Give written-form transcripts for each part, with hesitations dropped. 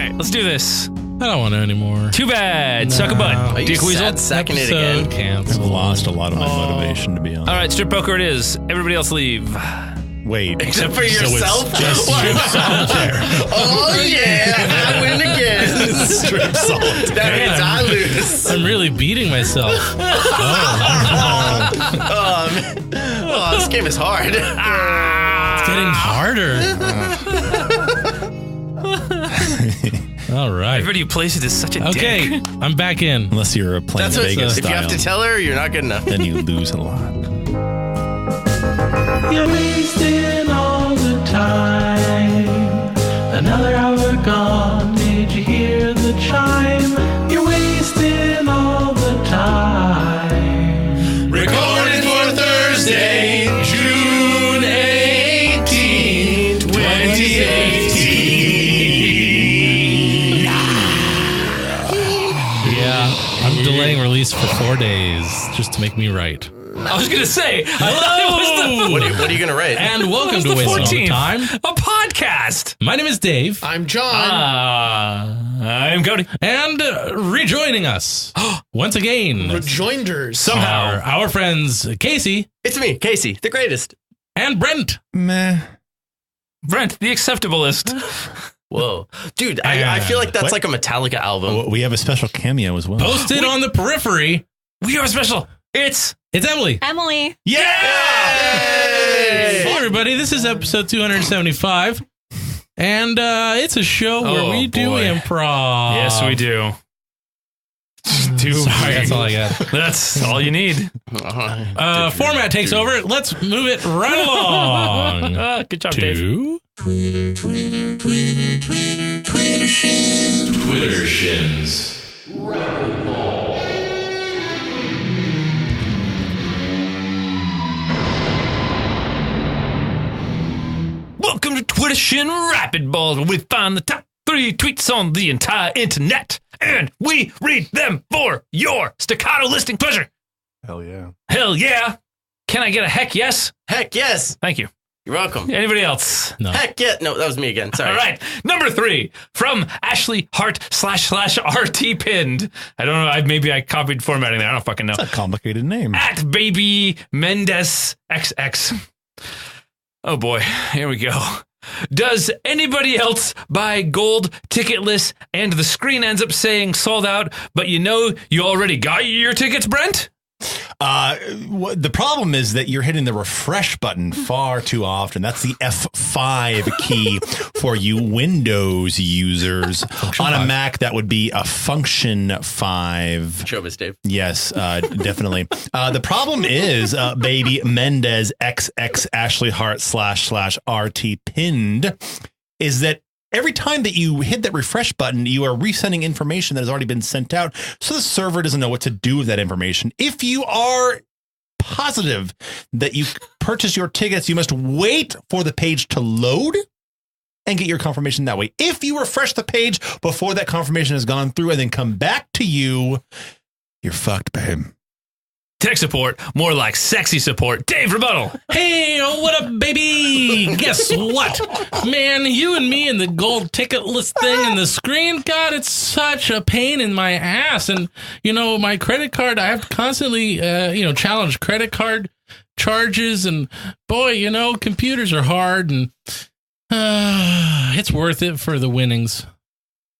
right, let's do this. I don't want to anymore. Too bad. Suck a butt. Are you Dick Weasel. sad sacking it again? I've Canceled. lost a lot of my motivation, to be honest. All right, strip poker it is. Everybody else leave. Wait. Except for yourself? Just What? strip solitaire. Oh, yeah. I win again. Strip solitaire. That means I lose. I'm really beating myself. Oh, this game is hard. It's getting harder. All right. Everybody who plays it is such a dick. Okay, I'm back in. Unless you're playing That's what, Vegas if you have style, to tell her, you're not good enough. then you lose a lot. You're wasting all the time. Another hour gone. Did you hear the chime? You're wasting all the time. Recorded for Thursday, June 18, 2018. Yeah, I'm delaying release for 4 days just to make me right. I was going to say, I thought it was What are you going to write? And welcome the to Wasting All the 14th. Time. A podcast. My name is Dave. I'm John. I'm Cody. And rejoining us once again, Rejoinders. Somehow. our friends Casey It's me, Casey, the greatest. and Brent. Meh. Brent, the acceptablest. Whoa. Dude, I feel like that's What? like a Metallica album. We have a special cameo as well. Posted on the periphery, We are special. It's Emily. Emily. Yay! Hey everybody, this is episode 275. And it's a show where Oh, we do boy. improv. yes, we do. Sorry, that's all I got. That's all you need. Format takes over. Let's move it right along. Good job, Dave. to Twitter shins. Welcome to Twitter Shin Rapidballs, where we find the top 3 tweets on the entire internet, and we read them for your staccato listing pleasure. Hell yeah. Hell yeah. Can I get a heck yes? Heck yes. Thank you. You're welcome. Anybody else? No. Heck yeah. No, that was me again. Sorry. All right. Number 3 from Ashley Hart /RT pinned. I don't know. Maybe I copied formatting there. I don't fucking know. That's a complicated name. At Baby Mendes XX. Oh boy, here we go. Does anybody else buy gold ticketless and the screen ends up saying sold out, but you know you already got your tickets, Brent? The problem is that you're hitting the refresh button far too often. That's the F5 key for you Windows users. On a Mac, that would be a function 5. Showbiz, Dave. Yes, definitely. The problem is, baby Mendez XX Ashley Hart /RT pinned is that every time that you hit that refresh button, you are resending information that has already been sent out. So the server doesn't know what to do with that information. If you are positive that you purchased your tickets, you must wait for the page to load and get your confirmation that way. If you refresh the page before that confirmation has gone through and then come back to you, you're fucked, babe. Tech support, more like sexy support. Dave Rebuttal. Hey, what up, baby? Guess what? Man, you and me and the gold ticketless thing and the screen, God, it's such a pain in my ass. And, you know, my credit card, I have to constantly, challenge credit card charges. And, boy, you know, computers are hard. And it's worth it for the winnings.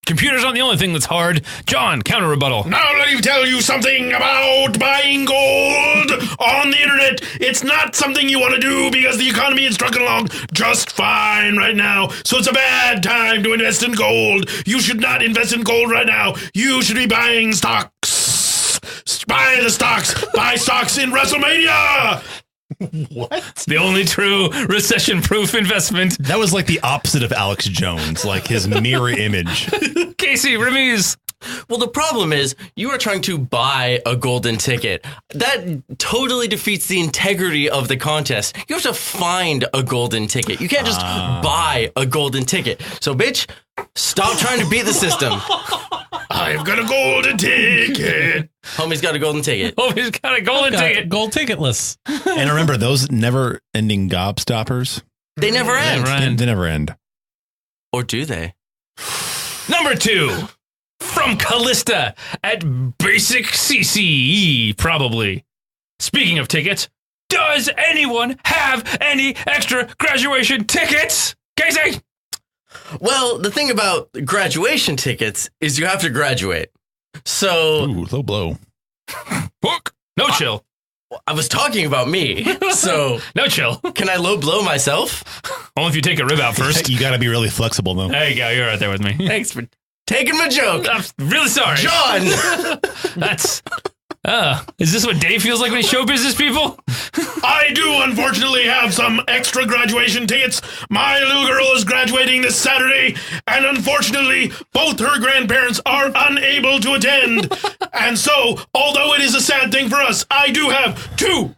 Computers aren't the only thing that's hard. John, counter rebuttal. Now let me tell you something about buying gold on the internet. It's not something you want to do because the economy is trucking along just fine right now. So it's a bad time to invest in gold. You should not invest in gold right now. You should be buying stocks. Buy the stocks. Buy stocks in WrestleMania. What? The only true recession-proof investment. That was like the opposite of Alex Jones, like his mirror image. Casey Remise. Well, the problem is you are trying to buy a golden ticket. That totally defeats the integrity of the contest. You have to find a golden ticket. You can't just buy a golden ticket. So, bitch, stop trying to beat the system. I've got a golden ticket. Homie's got a golden ticket. Oh, he's got a golden ticket. Gold ticketless. And remember, those never-ending gobstoppers, They never end. Never end. they never end. Or do they? Number 2, from Callista at Basic CCE, probably. Speaking of tickets, does anyone have any extra graduation tickets? Casey? Well, the thing about graduation tickets is you have to graduate. So Ooh, low blow. Hook. No chill. I was talking about me. So No chill. can I low blow myself? Only if you take a rib out first. You got to be really flexible, though. There you go. You're right there with me. Thanks for taking my joke. I'm really sorry. John! That's... is this what Dave feels like when he's show business, people? I do unfortunately have some extra graduation tickets. My little girl is graduating this Saturday, and unfortunately, both her grandparents are unable to attend. And so, although it is a sad thing for us, I do have two,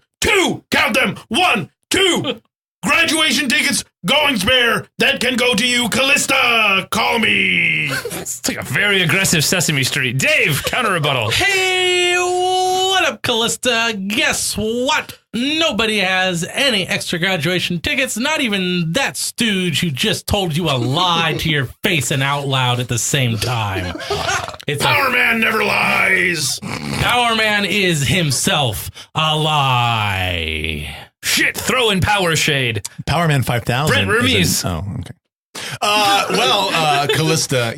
count them, 1, 2 graduation tickets going spare that can go to you, Callista. Call me. It's like a very aggressive Sesame Street. Dave, counter rebuttal. Hey, what up, Callista? Guess what? Nobody has any extra graduation tickets, not even that stooge who just told you a lie to your face and out loud at the same time. Power Man never lies. Power Man is himself a lie. Shit, throw in power shade. Power Man 5000. Brent Remise. Oh, okay. Callista,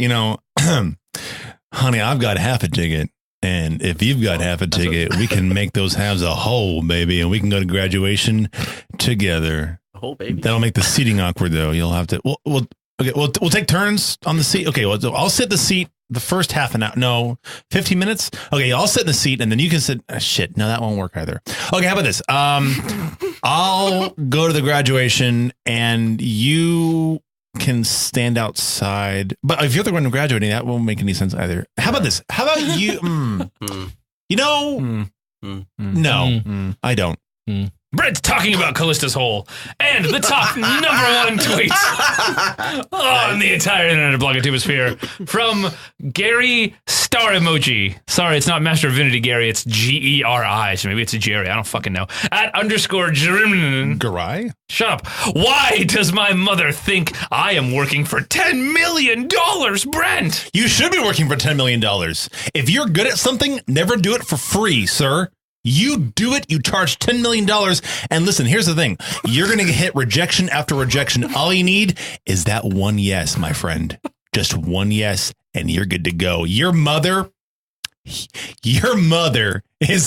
honey, I've got half a ticket. And if you've got half a ticket, we can make those halves a whole, baby. And we can go to graduation together. A whole baby. That'll make the seating awkward, though. You'll have to. We'll take turns on the seat. Okay, well, I'll sit the seat the first half an hour. No, 15 minutes. Okay, I'll sit in the seat, and then you can sit. Shit, no, that won't work either. Okay, how about this? I'll go to the graduation, and you can stand outside. But if you're the one graduating, that won't make any sense either. How about this? How about you? No, I don't. Brent's talking about Callista's hole and the top #1 tweet on the entire internet of Blogatoposphere from Gary Star Emoji. Sorry, it's not Master of Divinity Gary, it's Geri. So maybe it's a Jerry. I don't fucking know. @_Jerry. Garai? Shut up. Why does my mother think I am working for $10 million, Brent? You should be working for $10 million. If you're good at something, never do it for free, sir. You do it, you charge $10 million. And listen, here's the thing. You're going to hit rejection after rejection. All you need is that one yes, my friend. Just one yes, and you're good to go. Your mother is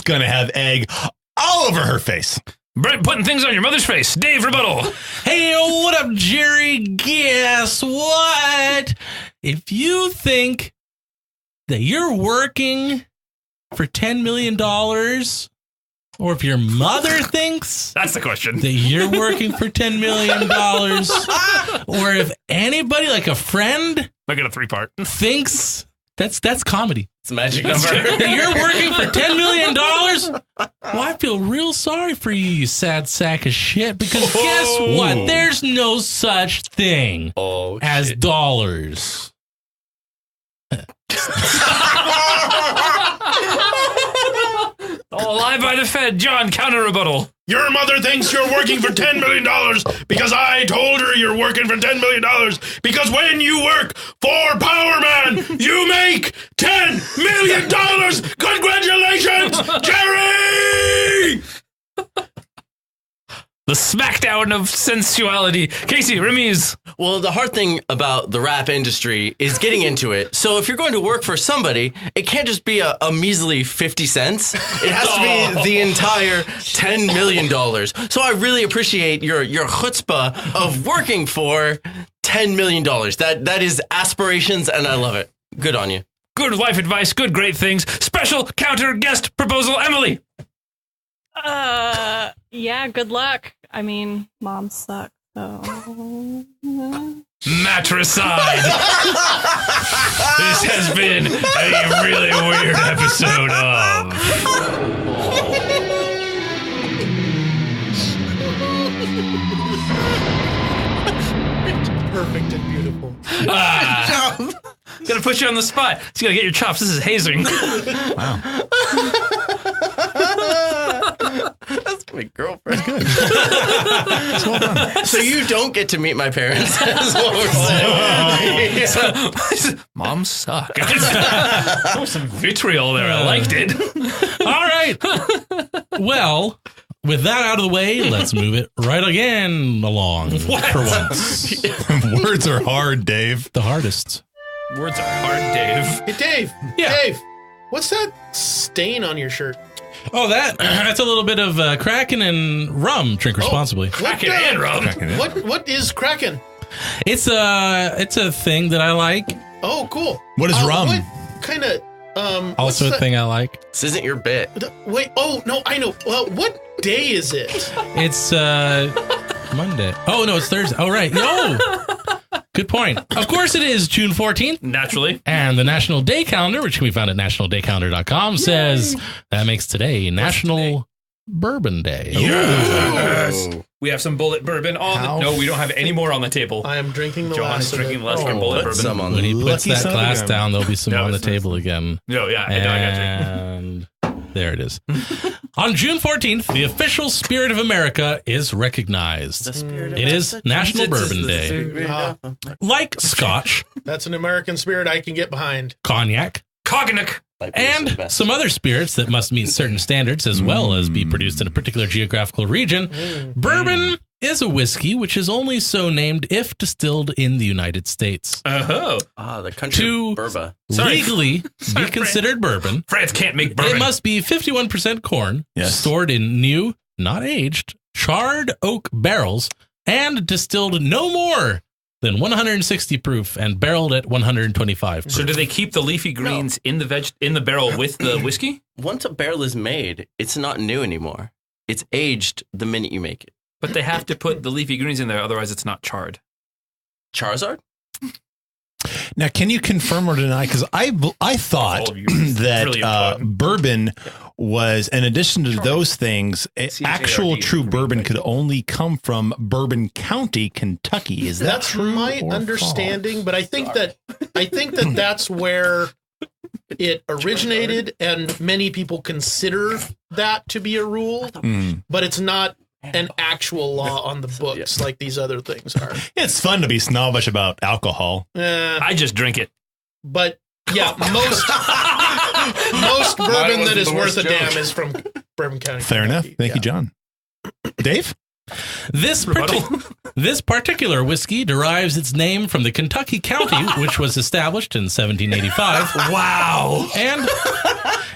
going to have egg all over her face. Brent putting things on your mother's face. Dave, rebuttal. Hey, what up, Jerry? Guess what? If you think that you're working for $10 million, or if your mother thinks that's the question that you're working for $10 million, or if anybody like a friend, I got a 3-part, thinks that's comedy. It's a magic number. That you're working for $10 million? Well, I feel real sorry for you, you sad sack of shit, because guess what? There's no such thing as dollars. All alive by the Fed. John, counter rebuttal. Your mother thinks you're working for $10 million because I told her you're working for $10 million because when you work for Power Man, you make $10 million. Congratulations, Jerry! The smackdown of sensuality. Casey, Remise. Well, the hard thing about the rap industry is getting into it. So if you're going to work for somebody, it can't just be a measly 50 cents. It has to be the entire $10 million. So I really appreciate your chutzpah of working for $10 million. That is aspirations, and I love it. Good on you. Good life advice, good great things. Special counter guest proposal, Emily. Yeah, good luck. I mean, moms suck, so... Matricide. This has been a really weird episode of... Perfect and beautiful. Gotta put you on the spot. So you gotta get your chops. This is hazing. Wow. That's My girlfriend. Good. So you don't get to meet my parents. That's what we're saying. Moms suck. There was some vitriol there. I liked it. All right. Well, with that out of the way, let's move it right again along for once. Words are hard, Dave. The hardest. Words are hard, Dave. Hey, Dave. Yeah. Dave, what's that stain on your shirt? Oh, that's a little bit of Kraken and rum. Drink responsibly. Kraken and rum. What is Kraken? It's a thing that I like. Oh, cool. What is rum? What kind of Also a thing I like. This isn't your bit. Wait. Oh no, I know. Well, what day is it? It's Monday. Oh no, it's Thursday. Oh right. No. Good point. Of course it is June 14th. Naturally. And the National Day Calendar, which can be found at nationaldaycalendar.com, says that makes today National Bourbon Day. Yes. We have some bullet bourbon on. No, we don't have any more on the table. I am drinking the John's last of drinking it. less than bullet Put bourbon. some on When the he puts Lucky that son of a glass gun. down, there'll be some No, on the it's table again. No, yeah, I got you. And there it is. On June 14th, the official spirit of America is recognized. It is National Bourbon Day. Like Scotch, That's an American spirit I can get behind. cognac, Cognac. and some other spirits that must meet certain standards as well as be produced in a particular geographical region. Bourbon is a whiskey which is only so named if distilled in the United States. Oh. the country To of Bourbon. legally be considered bourbon, France can't make bourbon. it must be 51% corn, Yes. stored in new, not aged, charred oak barrels, and distilled no more than 160 proof and barreled at 125 proof. So do they keep the leafy greens in the barrel with the whiskey? Once a barrel is made, it's not new anymore. It's aged the minute you make it. But they have to put the leafy greens in there, otherwise it's not charred. Charizard? Now, can you confirm or deny? Because I thought All of you really that important. bourbon was, in addition to those things, actual true bourbon could only come from Bourbon County, Kentucky. Is that That's true my or understanding, but I think that that's where it originated, and many people consider that to be a rule, but it's not an actual law on the books like these other things are. It's fun to be snobbish about alcohol. I just drink it. But yeah, most bourbon that is worth a damn is from Bourbon County. Fair enough. Kentucky. Thank you, John. Dave? This particular whiskey derives its name from the Kentucky County, which was established in 1785. Wow.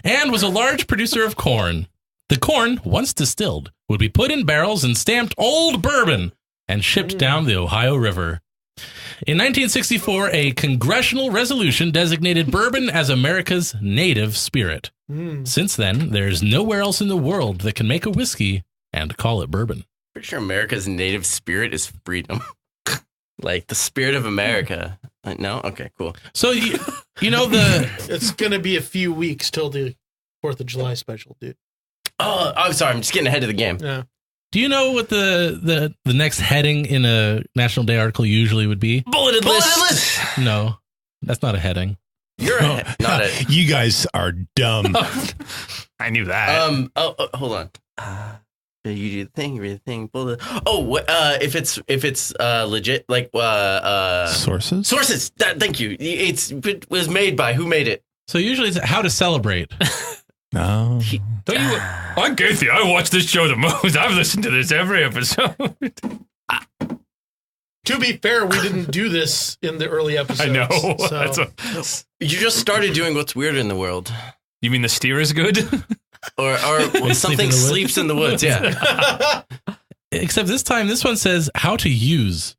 And was a large producer of corn. The corn, once distilled, would be put in barrels and stamped Old Bourbon and shipped down the Ohio River. In 1964, a congressional resolution designated bourbon as America's native spirit. Since then, there's nowhere else in the world that can make a whiskey and call it bourbon. Pretty sure America's native spirit is freedom. Like the spirit of America. No? Okay, cool. So, you know, It's going to be a few weeks till the 4th of July special, dude. Oh, I'm sorry. I'm just getting ahead of the game. Yeah. do you know what the next heading in a National Day article usually would be? Bulleted list. No, that's not a heading. You're not a... You guys are dumb. I knew that. hold on. You do the thing, you read the thing. If it's legit, like Sources? sources. Thank you. It was made by who made it? So usually it's how to celebrate. No. Don't you? I'm Casey. I watch this show the most. I've listened to this every episode. To be fair, we didn't do this in the early episodes. I know. So. You just started doing what's weird in the world, You mean the steer is good? or when something in the woods? sleeps in the woods. Yeah, Except this time, this one says how to use.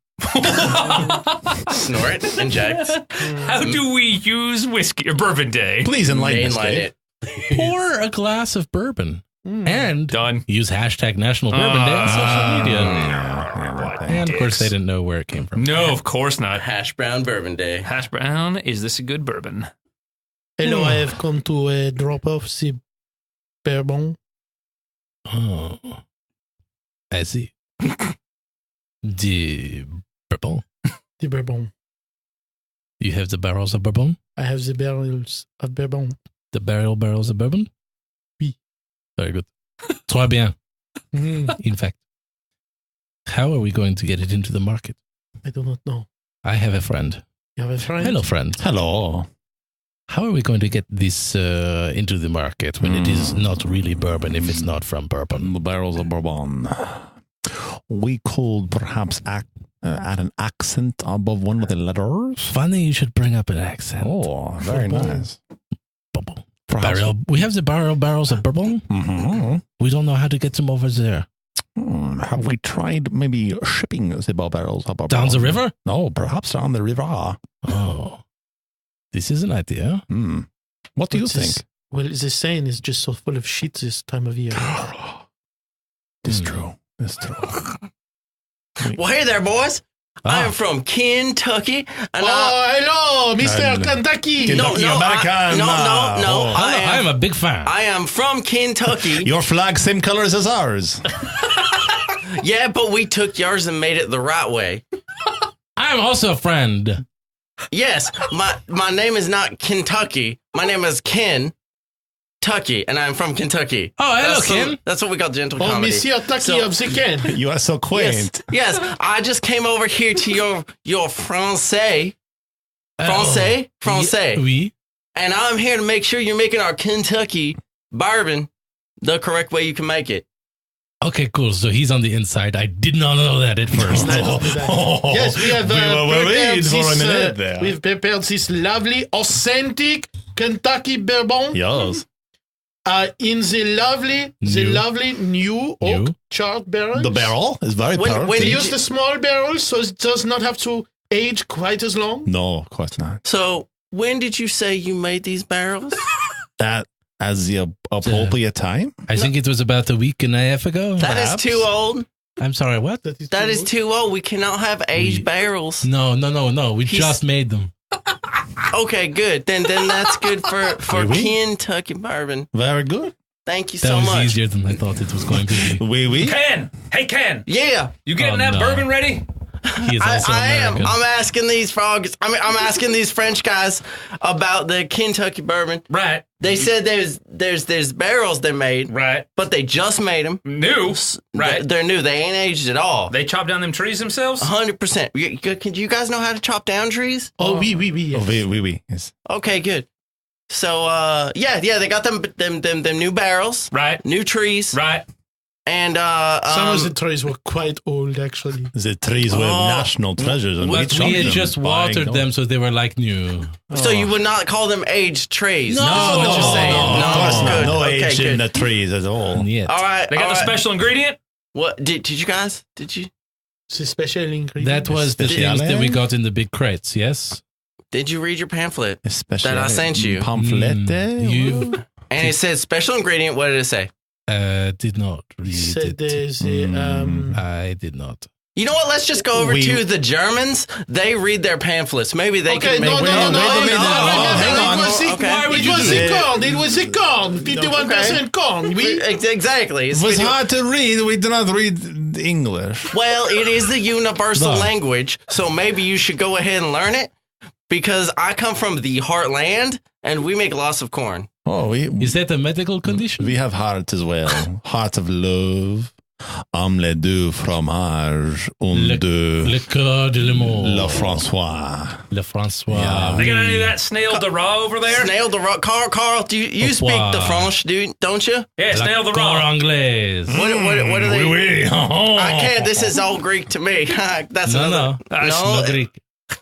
snort, inject, How do we use whiskey or Bourbon Day? Please enlighten us, mainline Dave. it. Pour a glass of bourbon and Done. use hashtag National Bourbon Day on social media. What And of course, they dicks. didn't know where it came from. No, of course not. Hash brown bourbon day. Hash brown, is this a good bourbon? Hello, I have come to drop off the bourbon. Oh, I see. The bourbon. The bourbon. You have the barrels of bourbon. I have the barrels of bourbon. The barrels of bourbon. Oui. Very good. Très bien. In fact, how are we going to get it into the market? I do not know. I have a friend. You have a friend? Hello, friend. Hello. How are we going to get this into the market when it is not really bourbon if it's not from bourbon? The barrels of Bourbon. We could perhaps add an accent above one of the letters. Funny you should bring up an accent. Oh, very nice. Bourbon. Perhaps- We have the barrels of bourbon. Mhm. We don't know how to get them over there. Have we tried maybe shipping the barrels of Bourbon? Down the river? No, perhaps down the river. Oh. This is an idea. What do you What's this? think? Well, the saying is just so full of shit this time of year. It's true. It's true. Well, hey there, boys. I am from Kentucky, and hello, Mr. And- Kentucky. Kentucky American. no. I am a big fan. I am from Kentucky. Your flag same colors as ours. Yeah, but we took yours and made it the right way. I'm also a friend. Yes, my name is not Kentucky. My name is Ken Tucky, and I'm from Kentucky. Oh, hello, Ken. That's what we call gentle Oh, comedy. Monsieur Tucky of the Ken. You are so quaint. Yes, I just came over here to your français. Français. Oui. And I'm here to make sure you're making our Kentucky bourbon the correct way you can make it. Okay, cool. So he's on the inside. I did not know that at first. Yes, we have We were prepared worried for a this, minute there. we've prepared this lovely, authentic Kentucky bourbon Yes. in the lovely new oak charred barrels. The barrel is very When perfect. We did use the small barrel so it does not have to age quite as long. No, of course not. So when did you say you made these barrels? That as the appropriate time. I think it was about a week and a half ago. That is Perhaps. too old. I'm sorry, what? That is too old. We cannot have aged barrels. No. We He's- just made them. Okay, good. Then that's good for Oui, oui. Kentucky bourbon. Very good. Thank you That so was much. easier than I thought it was going to be. Oui, oui. Ken! Hey, Ken! Yeah, You getting Oh, that no. bourbon ready? He is also I am. American. I'm asking these frogs. I'm asking these French guys about the Kentucky bourbon. Right. They said there's barrels they made, Right. but they just made them. New. Right. They're new. They ain't aged at all. They chop down them trees themselves? 100%. Can you guys know how to chop down trees? Oh, oui. Oh, oui, oui, oui. Yes. Okay, good. So, yeah, they got them new barrels, Right. new trees, Right. and Some of the trees were quite old, actually. The trees were Oh. national treasures, and But chopped we had them just by watered God. them so they were like new. so you would not call them aged trees. No, That's what you're saying. no, No, Of course not. good. No Okay, age in good. the trees at all. Yet. All right. They got all the right. special ingredient? What did you guys? Did you It's a special ingredient. That was the Speciale? things that we got in the big crates, yes? read your pamphlet? Especially That I sent you. Pamphlet. You And it said special ingredient. What did it say? did not read Said it. there's a, I did not. You know what? Let's just go over We- to the Germans. They read their pamphlets. Maybe they Okay, can make no. wait a minute. Hang on. It was the- Okay. Why would It you was do the that? corn. It was the corn. 51% corn. Oui. Exactly. It was hard to read. We do not read English. Well, it is the universal No. language, so maybe you should go ahead and learn it. Because I come from the heartland, and we make lots of corn. Oh, Is that a medical condition? we have heart as well. Heart of love. Omelette de fromage. Le cœur de l'amour. Le François. Le François. Yeah. They got any of that snail de raw over there? Snail the rock. Carl, do you speak the French, dude? Don't you? Yeah, snail de Corps raw. anglaise. What are they? Oui, oui. I can't. This is all Greek to me. That's No, another. no. No. No Greek.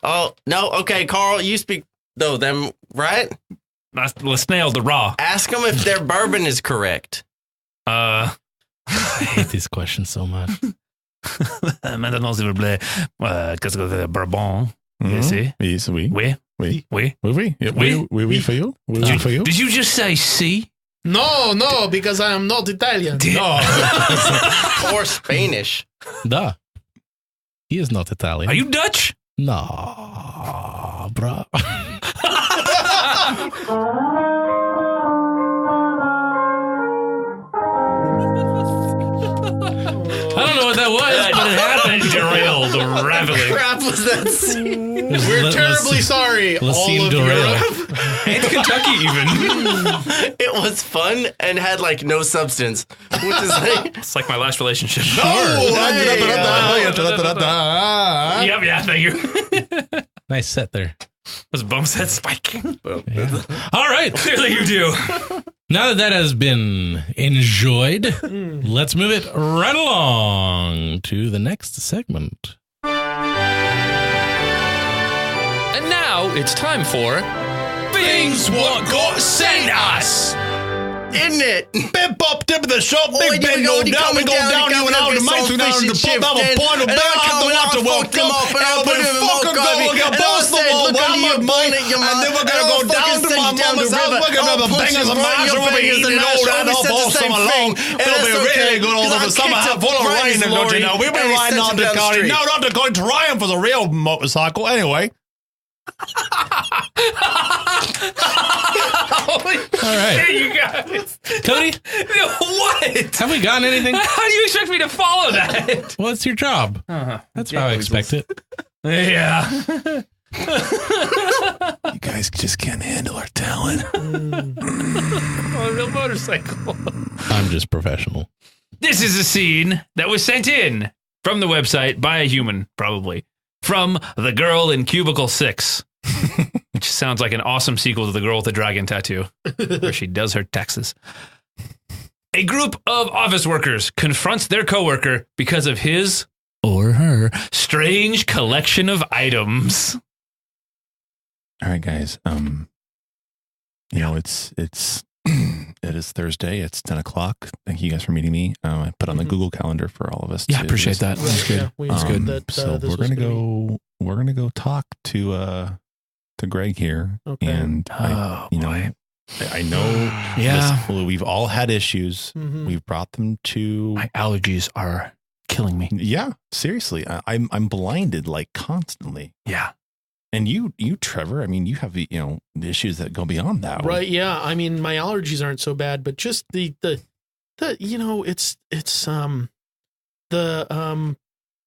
Oh no. Okay, Carl, you speak them right? That's the snail de raw. Ask them if their bourbon is correct. I hate this question so much. Maintenant, s'il vous plaît, qu'est-ce que c'est Bourbon? Mhm. Yes, oui. Oui. Oui. Oui. Oui, oui. Yeah, Oui. oui, oui, oui, for you. Oui, oui, for you. Did you just say C? No, because I am not Italian. Or Spanish. Da. He is not Italian. Are you Dutch? No, bro. I don't know what that was, but it happened. Derailed rapidly. Crap was that? We're terribly sorry, all Lacine of Dorel. Europe. And Kentucky even. It was fun and had like no substance, which is like It's like my last relationship. Yeah, thank you. Nice set there. Those bump set spiking. All right. Clearly you do. Now that has been enjoyed, let's move it right along to the next segment. And now it's time for Things What Got Sent Us. isn't it? Bip up, tip of the show. Big Ben go down, we go down, you and out the mics, we down the pub, have a point of bell, have the water welcome, and the fucking go, we got boss the wall, one more mine, and then we're gonna go down to my mama's river, we're gonna have a bangers and mash, we'll be eating all that up all summer long. It'll be really good all over the summer, full of rain, and don't you know, we've been riding on the Cody, now not the going Triumph for the real motorcycle, anyway. All right. Hey, you guys. Cody, What? have we gotten anything? How do you expect me to follow that? Well, it's your job. That's how I expect it. Yeah. You guys just can't handle our talent. On a real motorcycle. I'm just professional. This is a scene that was sent in from the website by a human, probably. From The Girl in Cubicle 6. Which sounds like an awesome sequel to The Girl with the Dragon Tattoo, where she does her taxes. A group of office workers confronts their coworker because of his or her strange collection of items. All right, guys. You know, it is Thursday. It's 10 o'clock. Thank you guys for meeting me. I put on the Google Calendar for all of us. Yeah, appreciate that. That's good. Yeah, we That's good. that, So this we're was gonna gonna go. We're gonna go talk to Greg here, Okay. and Oh, I know. Yeah. listen, we've all had issues. Mhm. We've brought them to. My allergies are killing me. Yeah, seriously, I'm blinded like constantly. Yeah. And you, Trevor. I mean, you have the issues that go beyond that. Right. Yeah. I mean, my allergies aren't so bad, but just the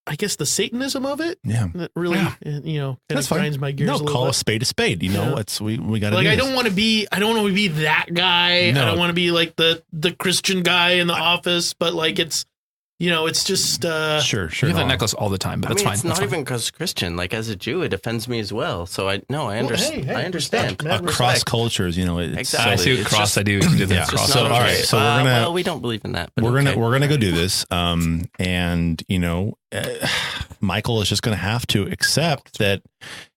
I guess the Satanism of it Yeah. that really, kind That's of fine. grinds my gears a little Call bit. a spade a spade. You know, Yeah. it's we got to Like, do I this. don't want to be that guy. No. I don't want to be like the Christian guy in the office, but like, it's just, Sure. You have that necklace all the time, but I that's mean, fine. it's That's not fine. even because Christian. Like, as a Jew, it offends me as well. So I Well, understand. hey, I understand. respect, man. across respect. cultures. It's Exactly. I see what It's cross just- I do. You can do that Yeah. cross. So, all right. So we're gonna- well, we don't believe in that. But we're okay. gonna go do this. And Michael is just gonna have to accept that.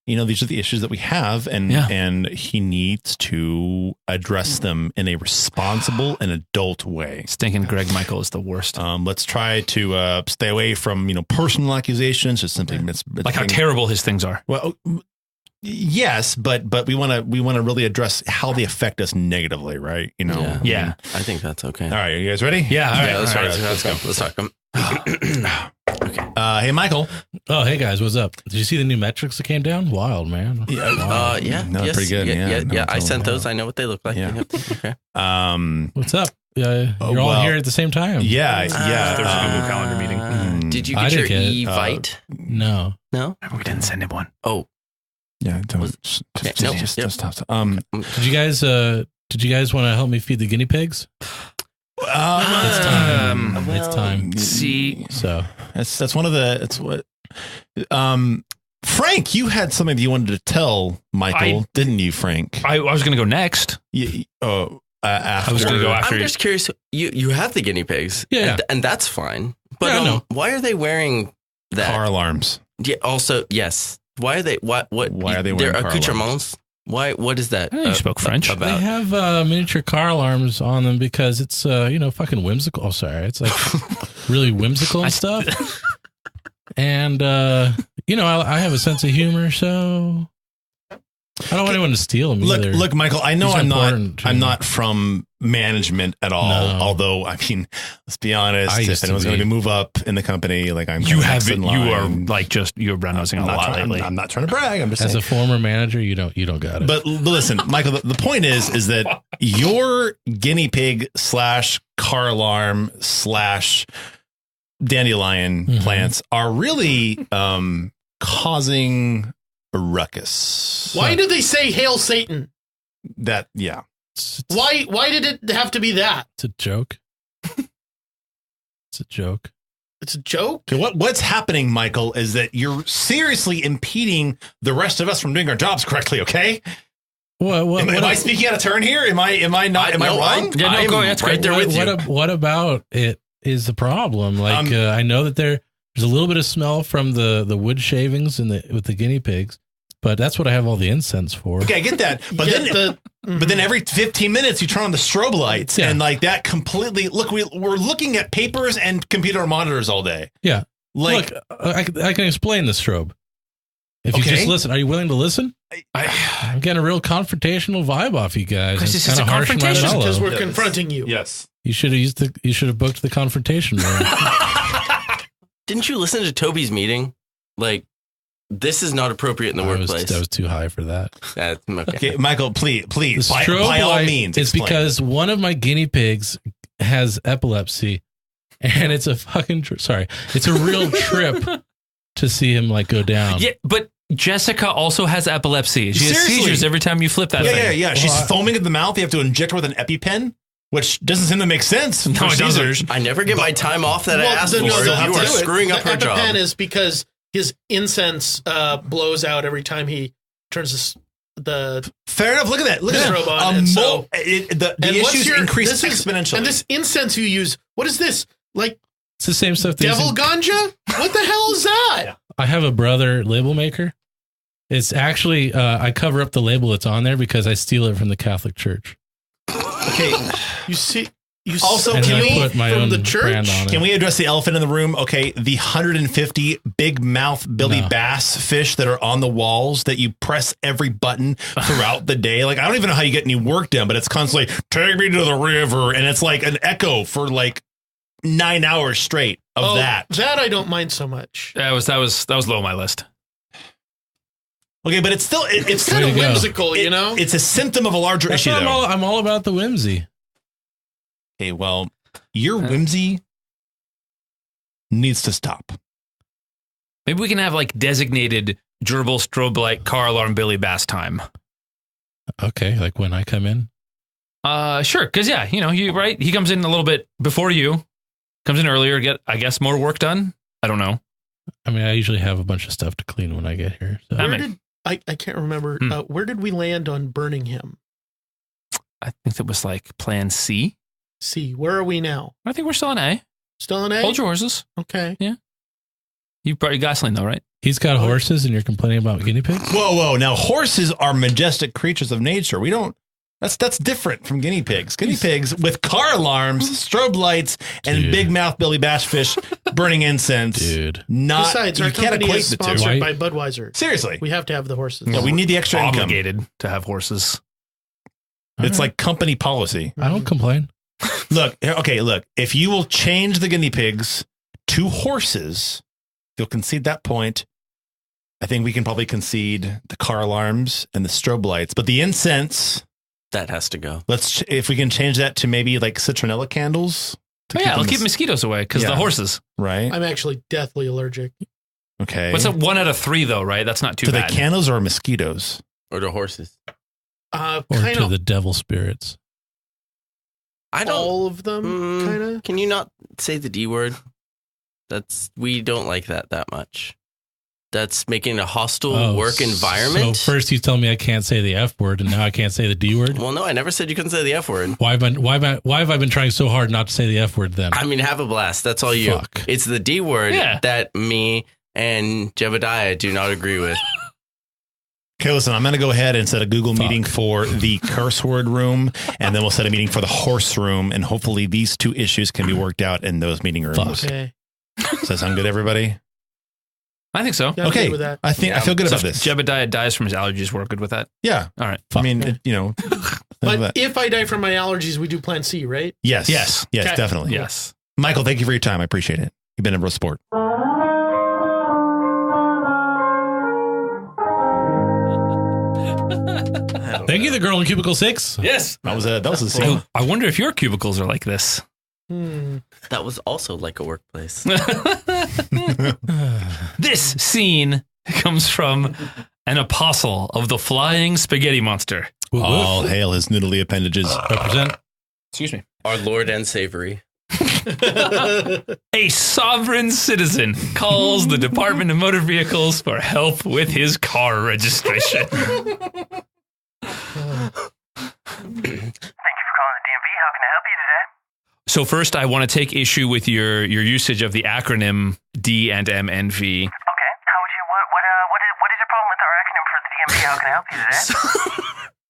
These are the issues that we have, and he needs to address them in a responsible and adult way. Stinking Greg Michael is the worst. Let's try to stay away from personal accusations. Just simply Like how terrible his things are. Well, yes, but we want to really address how they affect us negatively, right? Yeah. I think that's okay. All right, you guys ready? Yeah. All right. Let's all try. right. Let's go. Let's talk. Hey, Michael. Oh, hey guys, what's up? Did you see the new metrics that came down? Wild, man. Yeah. No, yes, pretty good. Yeah. No, I sent totally. those. I know what they look like. Yeah. Okay. What's up? You're all well, here at the same time. Yeah. There's a Google Calendar meeting. Did you I get your didn't get it. Evite? No. No. We didn't send him one. Oh. Yeah. Don't, Was- just no, just yep. stop. Did you guys want to help me feed the guinea pigs? It's time. It's time. See, So That's one of the. It's what. Frank, you had something that you wanted to tell Michael, didn't you, Frank? I was going to go next. After, I was going to go after I'm you. just curious. You have the guinea pigs. Yeah. And that's fine. But Yeah, I know. why are they wearing that? car alarms. Yeah, also, yes. Why are they? Why are they their wearing car accoutrements? Why? What is that? I think you spoke French. they About? have miniature car alarms on them because it's fucking whimsical. Oh, sorry, it's like really whimsical and stuff. And I have a sense of humor, so I don't want anyone to steal them. either. Look, Michael. I know These are I'm important to not. I'm me. not from management at all. No. Although, I mean, let's be honest. I used If to anyone's going be. to move up in the company, like I'm, You kinda have next it. in You are line. like you're brown nosing a lot lately. I'm not trying to brag. I'm just As saying. a former manager, you don't got it. But listen, Michael, the point is that your guinea pig / car alarm / dandelion Mhm. plants are really causing a ruckus. Why do they say "Hail Satan"? Yeah. Why did it have to be that? It's a joke. It's a joke. It's a joke? Okay, what's happening, Michael, is that you're seriously impeding the rest of us from doing our jobs correctly, okay? What Am I speaking out of turn here? Am I not? Am I wrong? Yeah, no, go ahead. That's right there with you. What about it is the problem? Like, I know that there's a little bit of smell from the wood shavings with the guinea pigs, but that's what I have all the incense for. Okay, I get that. But then every 15 minutes you turn on the strobe lights and like that completely we're looking at papers and computer monitors all day. Yeah. Like look, I can explain the strobe. If you just listen, are you willing to listen? I'm getting a real confrontational vibe off you guys. This is a harsh in my confrontation Because mellow. we're confronting you. yes. You should have booked the confrontation room. Didn't you listen to Toby's meeting? Like, this is not appropriate in the workplace. That was too high for that. That's okay. Okay, Michael, please, The by strobe all light means, is explain. because one of my guinea pigs has epilepsy, and it's a fucking it's a real trip to see him like go down. Yeah, but Jessica also has epilepsy. She has Seriously? seizures every time you flip that thing. Yeah. She's foaming at the mouth. You have to inject her with an EpiPen, which doesn't seem to make sense. No, for it doesn't. seizures. I never get my time off that I asked for. no, they'll have You to are do it. screwing up The her job. EpiPen is because his incense blows out every time he turns the Fair enough. Look at that. Look at strobe that. on. And so, The and what's issues your- increase this is- exponentially. And this incense you use, what is this? Like It's the same stuff. they use devil in- ganja? What the hell is that? I have a brother label maker. It's actually I cover up the label that's on there because I steal it from the Catholic Church. Okay. You see. Also, And can then I we put my from own the church? brand on it. Can we address the elephant in the room? Okay, the 150 big mouth Billy No. Bass fish that are on the walls that you press every button throughout the day. Like, I don't even know how you get any work done, but it's constantly, take me to the river. And it's like an echo for like 9 hours straight of that. That I don't mind so much. That was low on my list. Okay, but it's still, it's Kind Way of to go. whimsical, you know? It's a symptom of a larger That's issue, what though. I'm all about the whimsy. Okay, well, your whimsy needs to stop. Maybe we can have like designated gerbil strobe light car alarm Billy Bass time. Okay, like when I come in. Sure, because you right. He comes in a little bit before you. Comes in earlier, get I guess more work done. I don't know. I mean, I usually have a bunch of stuff to clean when I get here. So. That Where may- did I can't remember. Where did we land on burning him? I think that was like Plan C. C. Where are we now? I think we're still on A. Still in A? Hold your horses. Okay. You brought your gasoline though, right? He's got horses, and you're complaining about guinea pigs. Whoa. Now, horses are majestic creatures of nature. We don't. That's different from guinea pigs. Guinea pigs with car alarms, strobe lights, and Dude. big mouth Billy Bass fish burning incense. Dude. Not. Besides, our you can't company equate is the two. sponsored Why- by Budweiser. Seriously. We have to have the horses. No, we need the extra income. Obligated to have horses. It's like company policy. I don't complain. Look. If you will change the guinea pigs to horses, you'll concede that point. I think we can probably concede the car alarms and the strobe lights, but the incense. That has to go. If we can change that to maybe like citronella candles. to It'll them keep as- mosquitoes away because Yeah. the horses. right. I'm actually deathly allergic. Okay. What's a 1 out of 3 though? Right? That's not too to bad. the candles or mosquitoes? Or the horses. Or Kind to of the devil spirits. I don't. all of them, kind of. Can you not say the D word? We don't like that much. That's making a hostile work environment. So first you tell me I can't say the F word, and now I can't say the D word. Well, no, I never said you couldn't say the F word. Why have I been trying so hard not to say the F word then? I mean, have a blast. That's all you. Fuck. It's the D word that me and Jebediah do not agree with. Okay, listen, I'm going to go ahead and set a Google Fuck. meeting for the curse word room, and then we'll set a meeting for the horse room, and hopefully these two issues can be worked out in those meeting rooms. Fuck. Okay. Does that sound good, everybody? I think so. Yeah, I'm Okay. good with that. I feel good So about if this. Jebediah dies from his allergies, we're good with that. Yeah. All right. I mean, But if I die from my allergies, we do Plan C, right? yes. Yes. Yes, Okay. definitely. Yes. Michael, thank you for your time. I appreciate it. You've been a real sport. Thank you, the girl in cubicle 6. Yes. That was a scene. I wonder if your cubicles are like this. That was also like a workplace. This scene comes from an apostle of the flying spaghetti monster. All hail his noodly appendages. Represent. Excuse me. Our Lord and Savory. A sovereign citizen calls the Department of Motor Vehicles for help with his car registration. Thank you for calling the DMV. How can I help you today? So first, I want to take issue with your usage of the acronym D and MNV. Okay. How would you? What is your problem with our acronym for the DMV? How can I help you today?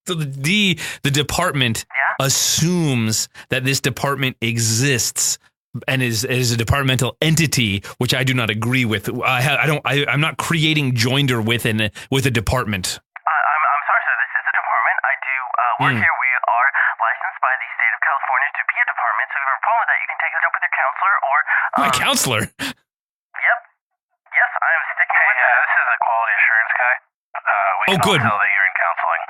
So the department assumes that this department exists and is a departmental entity, which I do not agree with. I'm not creating joinder with a department. I'm sorry, sir. This is a department. I do work here. We are licensed by the state of California to be a department. So if you have a problem with that, you can take it up with your counselor or My counselor. Yep. Yes, I am sticking with that. This is a quality assurance guy. We Oh, can good. tell that you're in counseling.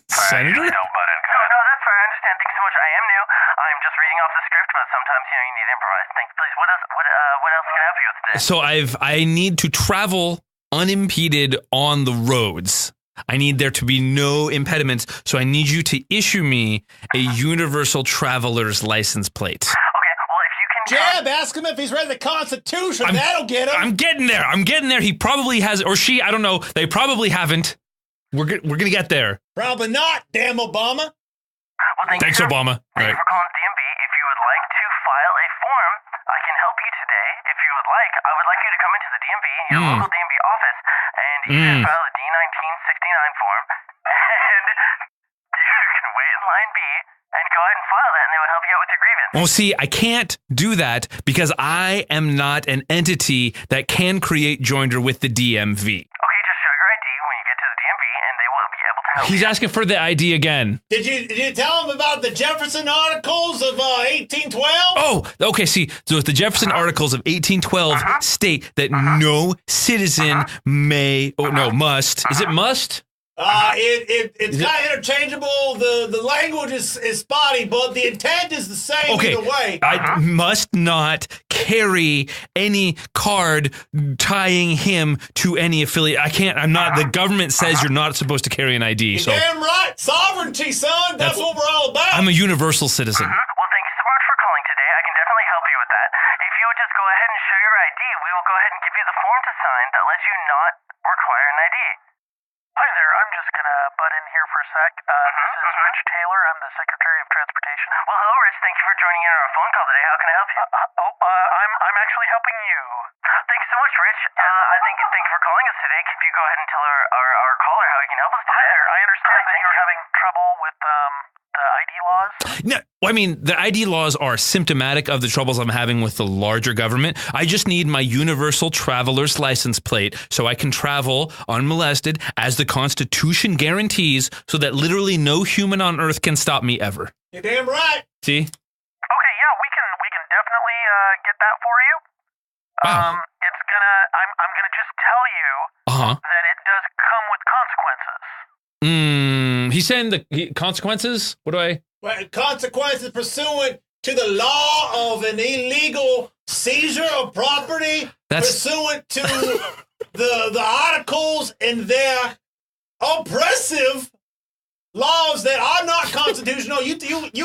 Senator? Don't butt in. No, that's fair. I understand. Thanks so much. I am new. I'm just reading off the script, but sometimes you need to improvise. Thanks, please. What else can I help you with today? So I need to travel unimpeded on the roads. I need there to be no impediments. So I need you to issue me a universal traveler's license plate. Okay, well, if you can... Jeb, ask him if he's read the Constitution. That'll get him. I'm getting there. He probably has, or she, I don't know. They probably haven't. We're gonna get there. Probably not, damn Obama. Well, Thanks, you, sir. Obama. Thank you for calling DMV. If you would like to file a form, I can help you today. If you would like, I would like you to come into the DMV, your local DMV office, and you can file a D-1969 form, and you can wait in line B and go ahead and file that, and they will help you out with your grievance. Well, see, I can't do that because I am not an entity that can create joinder with the DMV. Okay, just show your ID when you get to the DMV, and they will be able to help He's you. asking for the ID again. Did you tell him about the Jefferson Articles of 1812? Oh, okay. See, so the Jefferson Articles of 1812 state that no citizen must. Is it must? It's kind of interchangeable. The language is spotty, but the intent is the same Okay. either way. I must not carry any card tying him to any affiliate. I can't. I'm not. The government says you're not supposed to carry an ID. So Damn right. Sovereignty, son. That's what we're all about. I'm a universal citizen. Well, thank you so much for calling today. I can definitely help you with that. If you would just go ahead and show your ID, we will go ahead and give you the form to sign that lets you not require an ID. Hi there, I'm just gonna butt in here for a sec. This is Rich Taylor. I'm the Secretary of Transportation. Well, hello, Rich. Thank you for joining in on our phone call today. How can I help you? I'm actually helping you. Thank you so much, Rich. Thank you for calling us today. Could you go ahead and tell our caller how he can help us today? Hi there. I understand that you're having trouble with the ID laws. No, I mean, the ID laws are symptomatic of the troubles I'm having with the larger government. I just need my universal traveler's license plate so I can travel unmolested as the Constitution guarantees so that literally no human on earth can stop me ever. You're damn right. See? Okay, yeah, we can definitely get that for you. Wow. I'm gonna just tell you that it does come with consequences. He's saying the consequences? What do I? Well, consequences pursuant to the law of an illegal seizure of property, pursuant to the articles and their oppressive laws that are not constitutional. You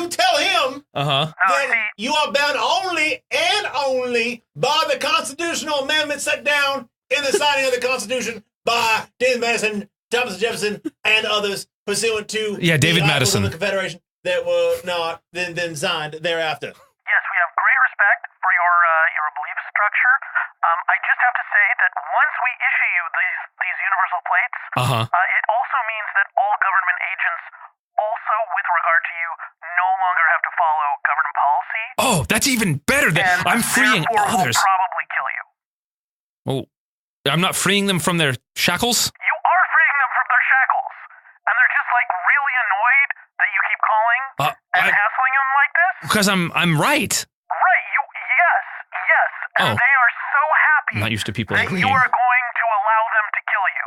tell him that you are bound only and only by the constitutional amendment set down in the signing of the Constitution by David Madison, Thomas Jefferson, and others pursuant to David the Articles Madison of the Confederation that were not then signed thereafter. Yes, we have great respect for your belief structure. I just have to say that once we issue you these universal plates, it also means that all government agents, also with regard to you, no longer have to follow government policy. Oh, that's even better. I'm freeing others. Will probably kill you. Oh, I'm not freeing them from their shackles? You are freeing them from their shackles, and they're just like really annoyed that you keep calling and hassling them like this. Because I'm right. Right. Yes. And they are so happy. I'm not used to people that agreeing. you are going to allow them to kill you.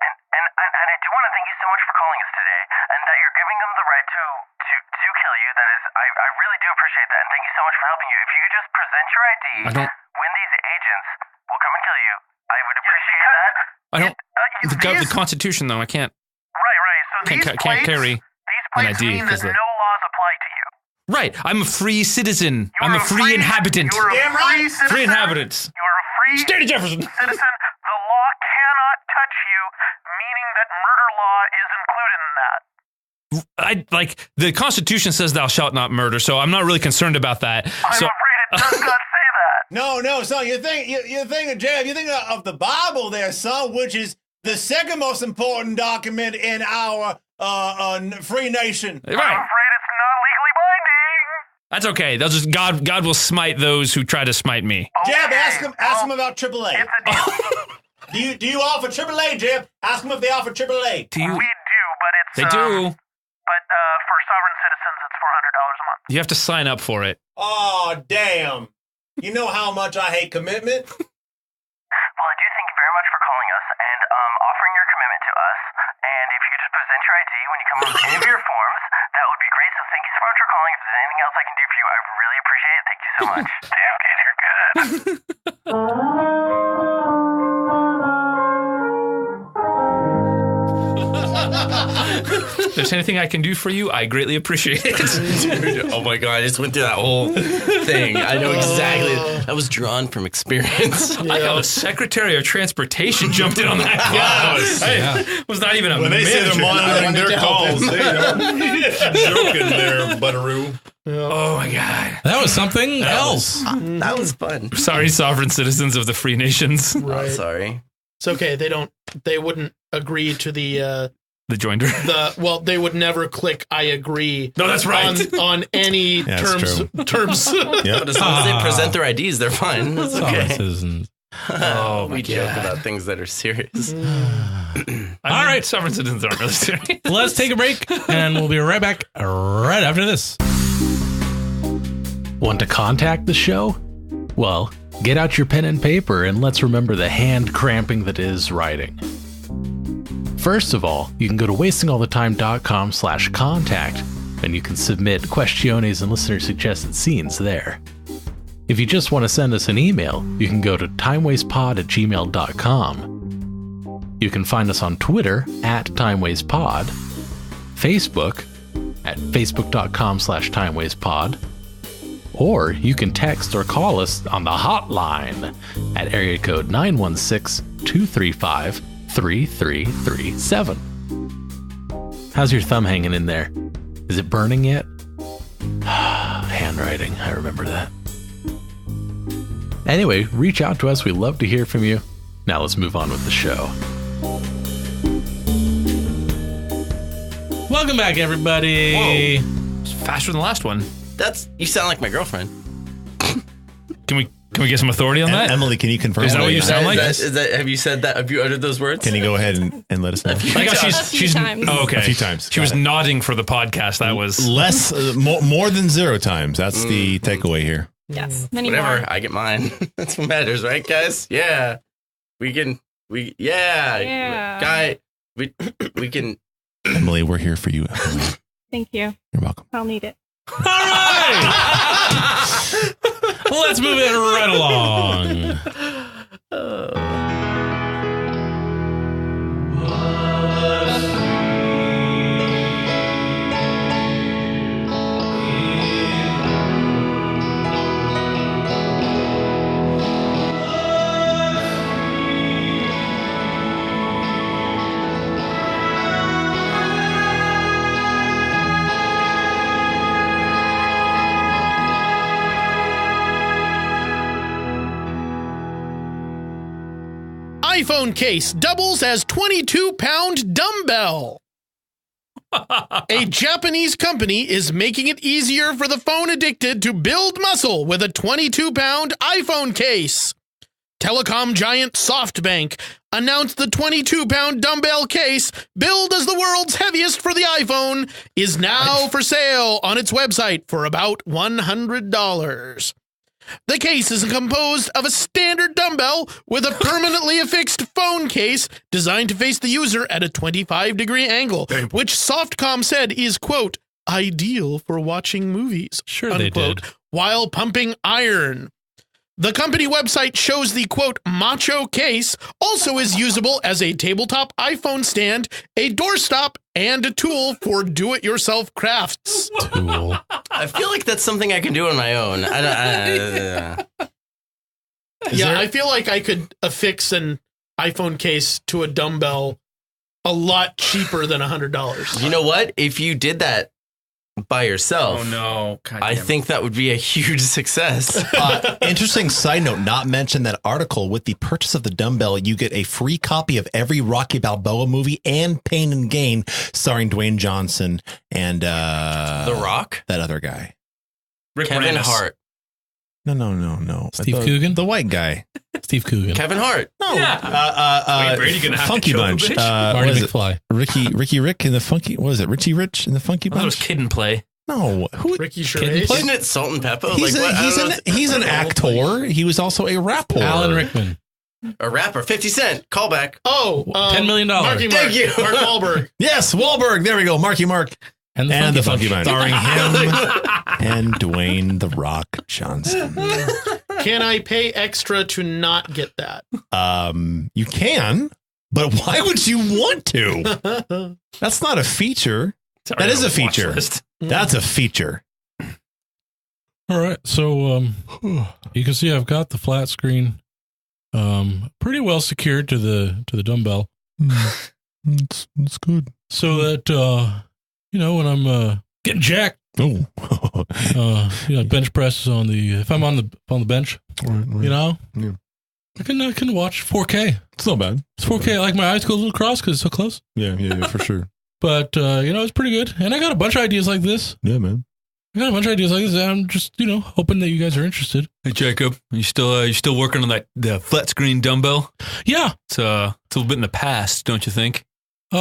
And I do want to thank you so much for calling us today, and that you're giving them the right to kill you. That is, I really do appreciate that, and thank you so much for helping you. If you could just present your ID when these agents will come and kill you, I would appreciate that. The Constitution, though, I can't. Right. So Can't carry these plates ID mean that 'cause no laws apply to you. Right. I'm a free citizen. I'm a free inhabitant. You are a free citizen. Free inhabitants. You are a free State of Jefferson. citizen. The law cannot touch you, meaning that murder law is included in that. The Constitution says thou shalt not murder, so I'm not really concerned about that. I'm So afraid it does not say that. No, son. You think of Jeff. You think of the Bible, there, son, which is the second most important document in our free nation. I'm right. afraid it's not legally binding. That's okay. They'll just God will smite those who try to smite me. Jeff, Okay, ask him about AAA. It's a deal. Do you offer AAA, Jeff? Ask them if they offer AAA. Do you? We do, but it's They do. But for sovereign citizens, it's $400 a month. You have to sign up for it. Oh, damn. You know how much I hate commitment? Well, I do thank you very much for calling us and offering your commitment to us. And if you could just present your ID when you come up with any of your forms, that would be great. So thank you so much for calling. If there's anything else I can do for you, I really appreciate it. Thank you so much. Damn, kid, you're good. If there's anything I can do for you, I greatly appreciate it. Dude, oh my God, I just went through that whole thing. I know exactly. That was drawn from experience. I got a Secretary of Transportation jumped in on that call. I was not even a When they say they're manager. monitoring their calls, joking there, Butteroo. Oh my God. That was something else. That was fun. Sorry, sovereign citizens of the free nations. Right. I'm sorry. It's okay. They wouldn't agree to the joinder. They would never click I agree. No, that's right. On any That's terms. Yeah. But as long as they present their IDs, they're fine. That's Sovereign okay. citizens. Oh my We joke God. about things that are serious. All right, sovereign citizens aren't really serious. Let's take a break, and we'll be right back right after this. Want to contact the show? Well, get out your pen and paper and let's remember the hand cramping that is writing. First of all, you can go to wastingallthetime.com/contact and you can submit questiones and listener suggested scenes there. If you just want to send us an email, you can go to timewastepod@gmail.com. You can find us on Twitter @timewastepod, Facebook facebook.com/timewastepod, or you can text or call us on the hotline at area code 916-235-3337. How's your thumb hanging in there? Is it burning yet? Handwriting, I remember that. Anyway, reach out to us. We'd love to hear from you. Now let's move on with the show. Welcome back, everybody. It's faster than the last one. You sound like my girlfriend. Can we get some authority on that? Emily, can you confirm? Is that what you sound like? Have you said that? Have you uttered those words? Can you go ahead and let us know? I got A few times. Oh, okay. A few times. She was Got it. nodding for the podcast. That was Less, more than 0 times. That's the takeaway here. Yes, many Whatever. more. I get mine. That's what matters, right, guys? Yeah. Yeah. Yeah. Guy, we can. Emily, we're here for you. Emily. Thank you. You're welcome. I'll need it. All right. Let's move it right along. iPhone case doubles as 22-pound dumbbell. A Japanese company is making it easier for the phone addicted to build muscle with a 22-pound iPhone case. Telecom giant SoftBank announced the 22-pound dumbbell case, billed as the world's heaviest for the iPhone, is now for sale on its website for about $100. The case is composed of a standard dumbbell with a permanently affixed phone case designed to face the user at a 25-degree angle, which Softcom said is, quote, ideal for watching movies, Sure unquote, they did. while pumping iron. The company website shows the, quote, macho case also is usable as a tabletop iPhone stand, a doorstop, and a tool for do-it-yourself crafts. Tool. I feel like that's something I can do on my own. I feel like I could affix an iPhone case to a dumbbell a lot cheaper than $100. You know what? If you did that by yourself, Oh no! God I damn it. think that would be a huge success. Interesting side note, not mentioned that article. With the purchase of the dumbbell, you get a free copy of every Rocky Balboa movie and Pain and Gain, starring Dwayne Johnson and The Rock? that other guy. Rick Kevin Moranis. Hart. No. Steve the, Coogan? the white guy. Steve Coogan. Kevin Hart. No, Yeah. Wayne Brady gonna have to Funky choke a Bunch. bitch? Marty What is it? McFly. Ricky Rick in the Funky. What is it? Richie Rich in the Funky I thought it was Bunch. Kid and Play. No, who? Ricky Kidney Gervais. play? Isn't it Salt and Pepper? He's an actor. He was also a rapper. Alan Rickman. A rapper. 50 Cent. Callback. Oh, $10 million. Marky Mark. Thank you. Mark Wahlberg. Yes, Wahlberg. There we go. Marky Mark. And And the Funky Funky Bunch. Bunch. Starring him and Dwayne The Rock Johnson. Can I pay extra to not get that? You can, but why would you want to? That's not a feature. It's already That is on a the watch feature. list. That's a feature. All right, so you can see I've got the flat screen pretty well secured to the dumbbell. It's good. So that when I'm getting jacked, Oh, bench presses on the if I'm on the bench, right. Yeah. I can watch 4K. It's not bad. It's 4K. I like my eyes go a little cross because it's so close. Yeah, for sure. But it's pretty good. And I got a bunch of ideas like this. Yeah, man. And I'm just hoping that you guys are interested. Hey Jacob, you still working on the flat screen dumbbell? Yeah. It's a little bit in the past, don't you think? Did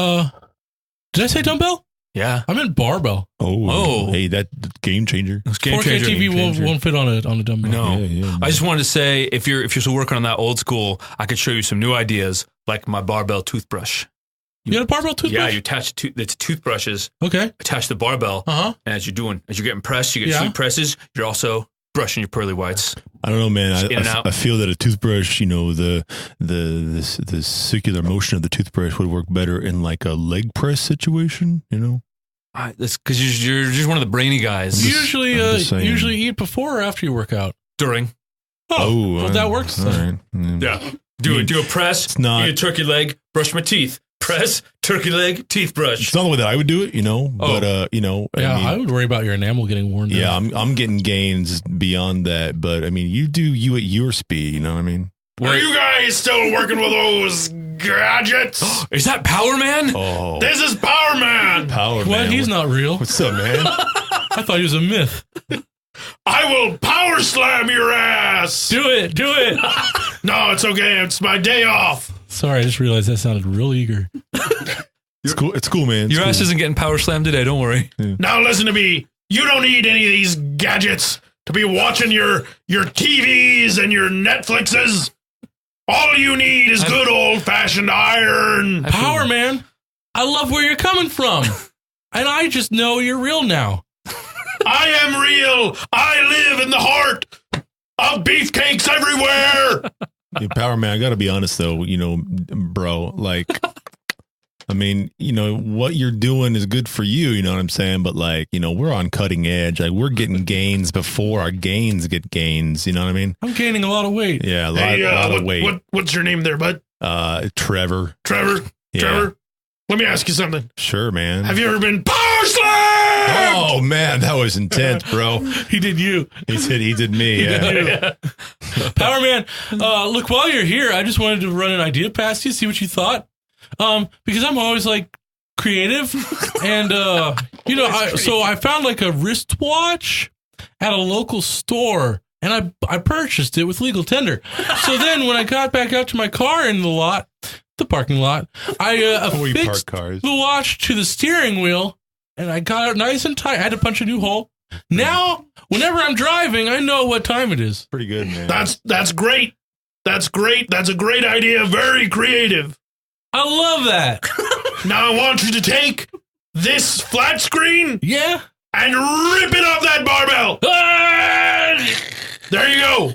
I say dumbbell? Yeah. I meant barbell. Oh. Hey, that game changer. It's game 4K changer. TV won't fit on a dumbbell. No. Yeah, I just wanted to say, if you're still working on that old school, I could show you some new ideas, like my barbell toothbrush. You got a barbell toothbrush? Yeah, you attach it's toothbrushes, Okay. attach the barbell, Uh-huh. and as you're getting pressed, you get Yeah. sweet presses. You're also brushing your pearly whites. I don't know, man. Just in and out. I feel that a toothbrush, the circular motion of the toothbrush would work better in like a leg press situation. That's because you're just one of the brainy guys. You I'm just saying. usually eat before or after you work out. During, Well, that works. All right. yeah, do a press. It's not- Eat a turkey leg. Brush my teeth. Press turkey leg. Teeth brush. It's not the way that I would do it, but I mean, would worry about your enamel getting worn down. yeah, I'm getting gains beyond that, but I mean, you do you at your speed, you know what I mean? Are you guys still working with those gadgets? Is that Power Man? Oh, This is Power Man. power, What? man. He's not real. What's up, man? I thought he was a myth. I will power slam your ass. Do it. No, it's okay. It's my day off. Sorry, I just realized that sounded real eager. It's cool. It's cool, man. It's Your cool. ass isn't getting power slammed today. Don't worry. Now listen to me. You don't need any of these gadgets to be watching your TVs and your Netflixes. All you need is good old-fashioned iron. Power Man, I love where you're coming from. And I just know you're real now. I am real. I live in the heart of beefcakes everywhere. Yeah, power man, I gotta be honest though, bro, like I mean, what you're doing is good for you, you know what I'm saying? But like, we're on cutting edge. Like we're getting gains before our gains get gains, you know what I mean? I'm gaining a lot of weight. Yeah, a lot, Hey, lot of weight. what's your name there, bud? Trevor. Trevor? Yeah. Trevor? Let me ask you something. Sure, man. Have you ever been power slammed? Oh man, that was intense, bro. He did you. He did me. Yeah. Power Man, look, while you're here, I just wanted to run an idea past you, see what you thought. Because I'm always like creative and, so I found like a wristwatch at a local store and I purchased it with legal tender. So then when I got back out to my car in the parking lot, I We park affixed cars. the watch to the steering wheel and I got it nice and tight. I had to punch a new hole. Now, whenever I'm driving, I know what time it is. Pretty good, man. That's great. That's great. That's a great idea. Very creative. I love that. Now I want you to take this flat screen Yeah. and rip it off that barbell. There you go.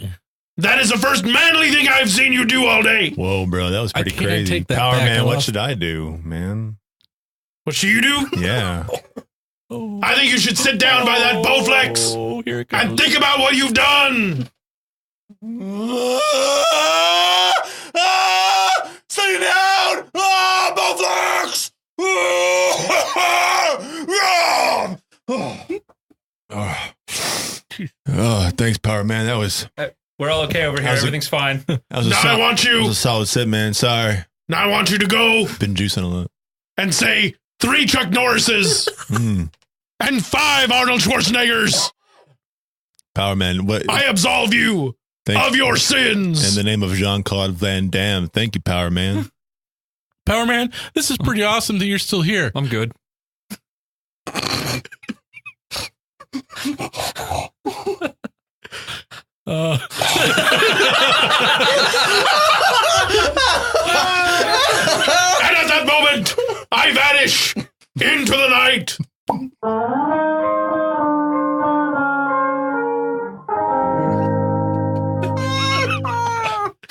That is the first manly thing I've seen you do all day. Whoa, bro, that was pretty can't crazy. take that Power back. Man, I what lost- should I do, man? What should you do? Yeah. I think you should sit down by that Bowflex Oh, here it goes. and think about what you've done. Sit down! Bowflex! Oh, thanks, Power Man. That was We're all okay over here. How's it- Everything's fine. that was a Now I sol- want that was you. a solid sit, man. Sorry, Now I want you to go been juicing a lot. and say 3 Chuck Norrises Mm. and 5 Arnold Schwarzeneggers. Power Man, what? I absolve you of your in sins. the name of Jean-Claude Van Damme. Thank you, Power Man. Power Man, this is pretty awesome that you're still here. I'm good. And at that moment, I vanish into the night.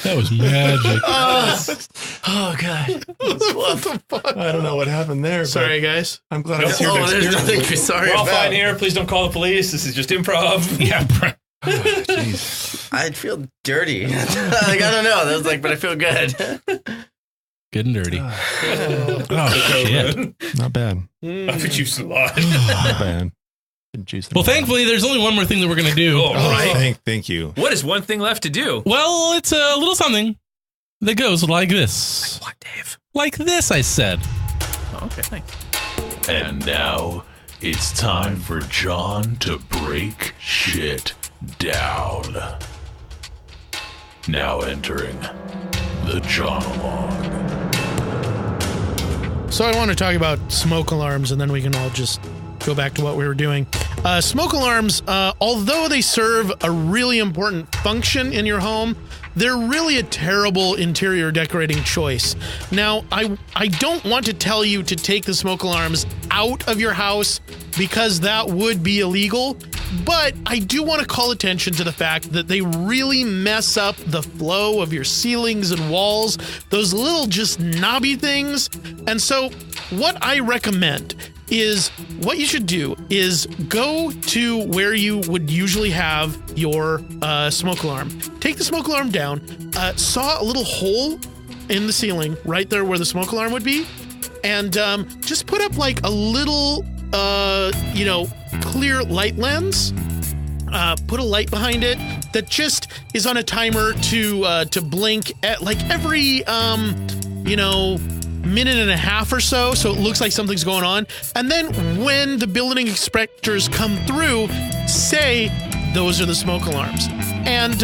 That was magic. Oh God. I don't know what happened there. Sorry, guys. I'm glad I was here Oh, to there's experience nothing to be sorry We're all about. fine here. Please don't call the police. This is just improv. Yeah, Brent. I'd feel dirty. Like, I don't know. That was like, but I feel good. Good and dirty. Oh, shit. Not bad. I bet you a lot. Not bad. Been juicing Well, a lot. thankfully, there's only one more thing that we're going to do. Oh, right. Thank you. What is one thing left to do? Well, it's a little something that goes like this. What, Dave? Like this, I said. Oh, okay, thanks. And now it's time for John to break shit down. Now entering the Jonologue. So I want to talk about smoke alarms, and then we can all just go back to what we were doing. Smoke alarms, although they serve a really important function in your home, they're really a terrible interior decorating choice. Now, I don't want to tell you to take the smoke alarms out of your house because that would be illegal, but I do want to call attention to the fact that they really mess up the flow of your ceilings and walls, those little just knobby things. And so what I recommend is what you should do is go to where you would usually have your smoke alarm. Take the smoke alarm down, saw a little hole in the ceiling right there where the smoke alarm would be, and just put up like a little, clear light lens. Put a light behind it that just is on a timer to blink at like every minute and a half or so it looks like something's going on. And then when the building inspectors come through, say those are the smoke alarms. And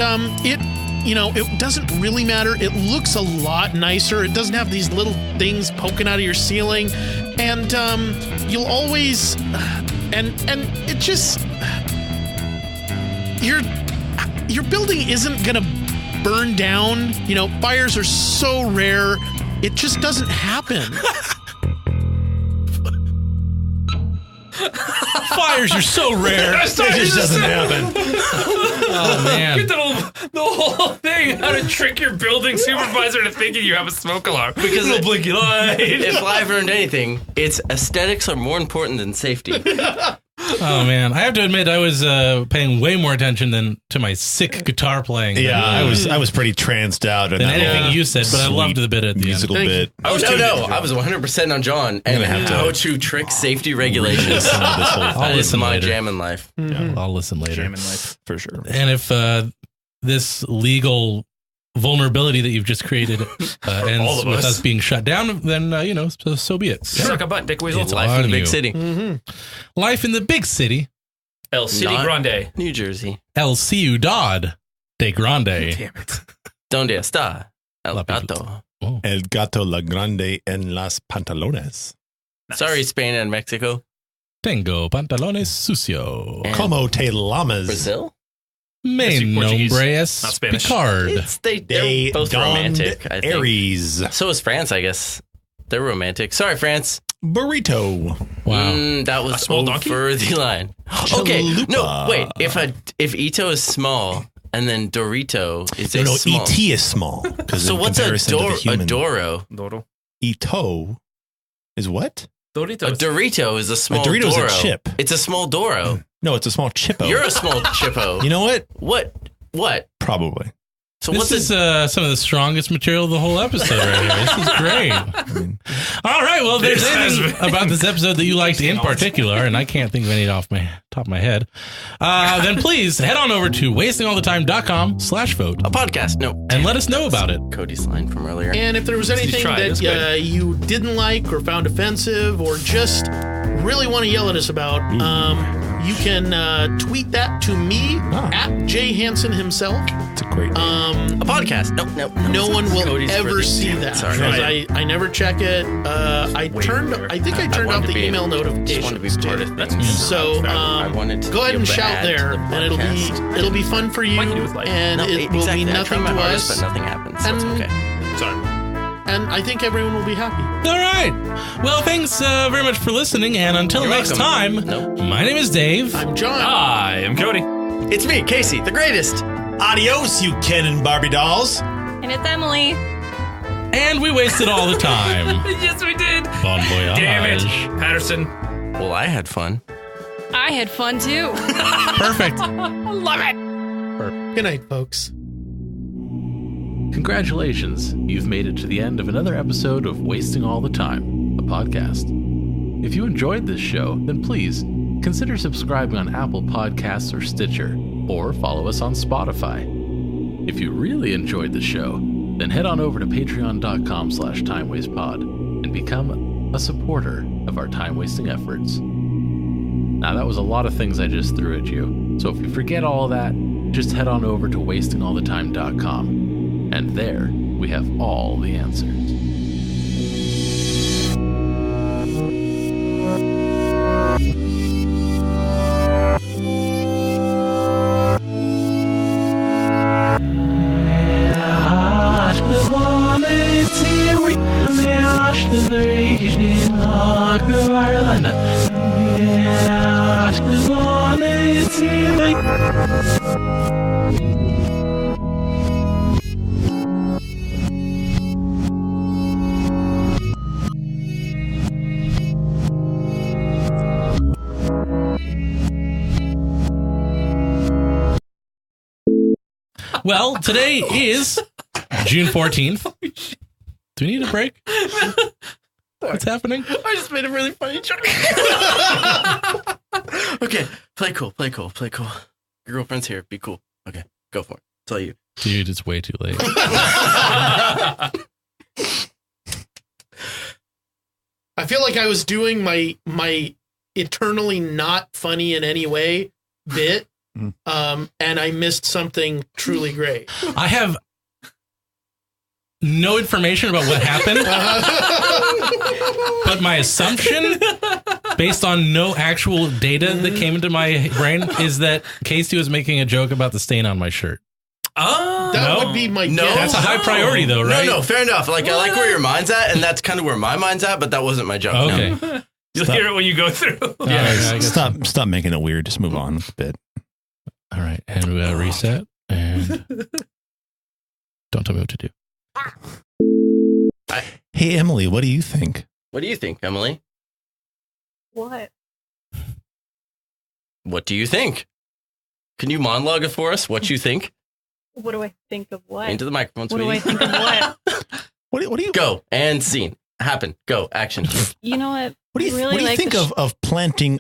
it doesn't really matter. It looks a lot nicer. It doesn't have these little things poking out of your ceiling, and you'll always and it just your building isn't gonna burn down. Fires are so rare. It just doesn't happen. Fires are so rare. It just doesn't happen. Oh, man. Get the whole thing, how to trick your building supervisor into thinking you have a smoke alarm. Because little blinky light. if I've learned anything, it's aesthetics are more important than safety. Oh, man. I have to admit, I was paying way more attention than to my sick guitar playing. Yeah, I was pretty tranced out Than anything you said, but I loved the bit at the musical end. bit. I was 100% on John and how to trick safety regulations. That is listen my later. jam in life. Yeah, I'll listen later. Jam in life. For sure. And if this legal vulnerability that you've just created All ends of with us. us being shut down, then, so be it. Suck a butt, Dick Weasel. It's Life in the on big you. city. Life in the big city. El City Not- Grande. New Jersey. El Ciudad de Grande. Damn it. Donde está el La people- gato? Oh. El gato la grande en las pantalones. Sorry, Spain and Mexico. Tengo pantalones sucio. And Como te lamas. Brazil? Me Speak Portuguese, nombre not es Spanish. Picard. They're They both donned romantic, I think. Aries. So is France, I guess. They're romantic. Sorry, France. Burrito. Wow. That was small donkey? over the line. Okay, no, Chalupa. wait. If Ito is small And then Dorito is No, small. ET is small. So what's a Doro? Doro. Ito is what? Doritos. A Dorito is a small A Dorito is Doro. a chip. It's a small Doro. No, it's a small chippo. You're a small Chippo. You know what? What? Probably. So This what's is some of the strongest material of the whole episode right here. This is great. All right. Well, if there's anything about this episode that you liked in particular, and I can't think of any off my top of my head, then please head on over to wastingallthetime.com/vote a podcast? No. and let us know about it. Cody's line from earlier. And if there was anything that you didn't like or found offensive or just really want to yell at us about, you can tweet that to me at Jay Hansen himself. It's a great name. A podcast? No one will Cody's ever birthday. see Damn it, that. sorry. Because I never check it. I turned off the email notifications. Just wanted to be part of things. So I wanted to go ahead and feel shout bad there, to the and podcast. it'll be fun for you, and it will mean I try nothing my to hardest, us. but nothing happens. So it's And- okay. Sorry. And I think everyone will be happy. All right. Well, thanks very much for listening. And until You're next welcome. time, my name is Dave. I'm John. I am Cody. It's me, Casey, the greatest. Adios, you Ken and Barbie dolls. And it's Emily. And we wasted all the time. Yes, we did. Bon voyage. Damn it, Patterson. Well, I had fun. I had fun too. Perfect. Love it. Good night, folks. Congratulations. You've made it to the end of another episode of Wasting All the Time, a podcast. If you enjoyed this show, then please consider subscribing on Apple Podcasts or Stitcher, or follow us on Spotify. If you really enjoyed the show, then head on over to patreon.com/timewastepod and become a supporter of our time-wasting efforts. Now, that was a lot of things I just threw at you, so if you forget all of that, just head on over to wastingallthetime.com. And there, we have all the answers. Well, today is June 14th. Do we need a break? What's happening? I just made a really funny joke. Okay, play cool. Your girlfriend's here. Be cool. Okay, go for it. It's all you. Dude, it's way too late. I feel like I was doing my eternally not funny in any way bit, and I missed something truly great. I have no information about what happened, but my assumption, based on no actual data that came into my brain, is that Casey was making a joke about the stain on my shirt. Oh, That would be my No. guess. That's a high priority, though, right? No, fair enough. Like, I like where your mind's at, and that's kind of where my mind's at, but that wasn't my joke. Okay. No. you'll hear it when you go through. Yeah, I guess. Stop making it weird. Just move on with the bit. All right. And we reset. And don't tell me what to do. Hey, Emily, what do you think? What do you think, Emily? What? What do you think? Can you monologue it for us? What you think? What do I think of what? Into the microphone, What do I sweetie. think of what? What do you Go and scene. Happen. Go. Action. You know what? What do you, I really what do you like think the of planting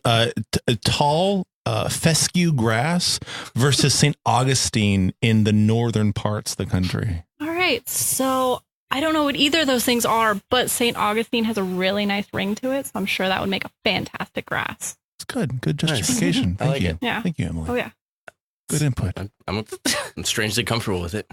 tall fescue grass versus St. Augustine in the northern parts of the country? All right. So I don't know what either of those things are, but St. Augustine has a really nice ring to it. So I'm sure that would make a fantastic grass. It's good. Good justification. I Thank like you. it. Yeah. Thank you, Emily. Oh, yeah. Good input. I'm strangely comfortable with it.